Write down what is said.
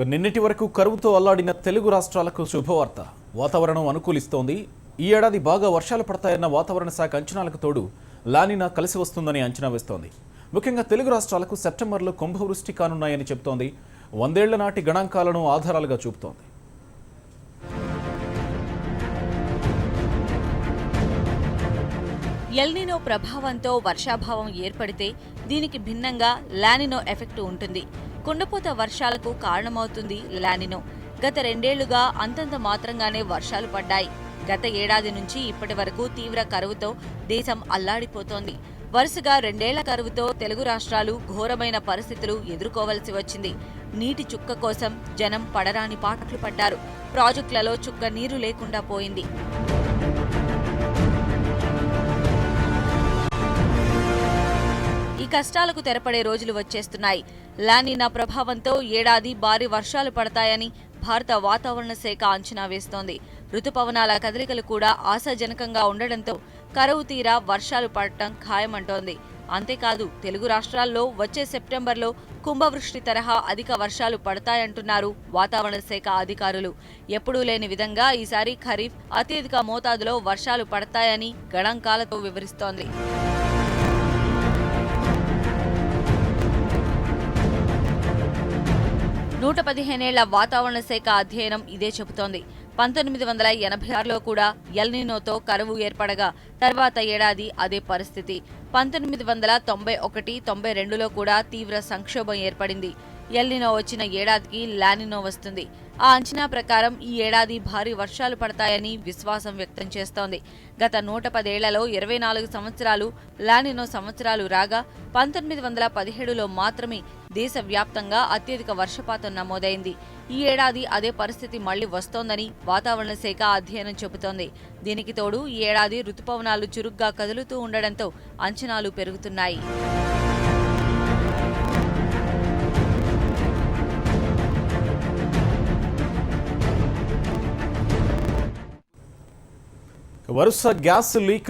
నిన్నటి వరకు కరువుతో అల్లాడిన తెలుగు రాష్ట్రాలకు శుభవార్త. వాతావరణం అనుకూలిస్తోంది. ఈ ఏడాది బాగా వర్షాలు పడతాయన్న వాతావరణ శాఖ అంచనాలకు తోడు లానినా కలిసి వస్తుందని అంచనా వేస్తోంది. ముఖ్యంగా తెలుగు రాష్ట్రాలకు సెప్టెంబర్లో కుంభవృష్టి కానున్నాయని చెబుతోంది. 100 ఏళ్ల నాటి గణాంకాలను ఆధారాలుగా చూపుతోంది. ఎల్నినో ప్రభావంతో వర్షాభావం ఏర్పడితే దీనికి భిన్నంగా లానినో ఎఫెక్ట్ ఉంటుంది. కుండపోత వర్షాలకు కారణమవుతుంది లానినో. గత 2 ఏళ్లుగా అంతంత మాత్రంగానే వర్షాలు పడ్డాయి. గత ఏడాది నుంచి ఇప్పటి వరకు తీవ్ర కరువుతో దేశం అల్లాడిపోతోంది. వరుసగా 2 ఏళ్ల కరువుతో తెలుగు రాష్ట్రాలు ఘోరమైన పరిస్థితులు ఎదుర్కోవలసి వచ్చింది. నీటి చుక్క కోసం జనం పడరాని పాటలు పడ్డారు. ప్రాజెక్టులలో చుక్క నీరు లేకుండా పోయింది. ఈ కష్టాలకు తెరపడే రోజులు వచ్చేస్తున్నాయి. లానినా ప్రభావంతో ఏడాది భారీ వర్షాలు పడతాయని భారత వాతావరణ శాఖ అంచనా వేస్తోంది. రుతుపవనాల కదలికలు కూడా ఆశాజనకంగా ఉండడంతో కరువు తీరా వర్షాలు పడటం ఖాయమంటోంది. అంతేకాదు తెలుగు రాష్ట్రాల్లో వచ్చే సెప్టెంబర్లో కుంభవృష్టి తరహా అధిక వర్షాలు పడతాయంటున్నారు వాతావరణ శాఖ అధికారులు. ఎప్పుడూ లేని విధంగా ఈసారి ఖరీఫ్ అత్యధిక మోతాదులో వర్షాలు పడతాయని గణాంకాలతో వివరిస్తోంది. 115 ఏళ్ల వాతావరణ శాఖ అధ్యయనం ఇదే చెబుతోంది. 1986లో కూడా ఎల్నినోతో కరువు ఏర్పడగా తర్వాత ఏడాది అదే పరిస్థితి. 1991-92లో కూడా తీవ్ర సంక్షోభం ఏర్పడింది. ఎల్నినో వచ్చిన ఏడాదికి లానినో వస్తుంది. ఆ అంచనా ప్రకారం ఈ ఏడాది భారీ వర్షాలు పడతాయని విశ్వాసం వ్యక్తం చేస్తోంది. గత 110 ఏళ్లలో 24 సంవత్సరాలు లానినో సంవత్సరాలు రాగా 1917లో మాత్రమే దేశవ్యాప్తంగా అత్యధిక వర్షపాతం నమోదైంది. ఈ ఏడాది అదే పరిస్థితి మళ్లీ వస్తోందని వాతావరణ శాఖ అధ్యయనం చెబుతోంది. దీనికి తోడు ఈ ఏడాది రుతుపవనాలు చురుగ్గా కదులుతూ ఉండడంతో అంచనాలు పెరుగుతున్నాయి. వరుస గ్యాస్ లీక్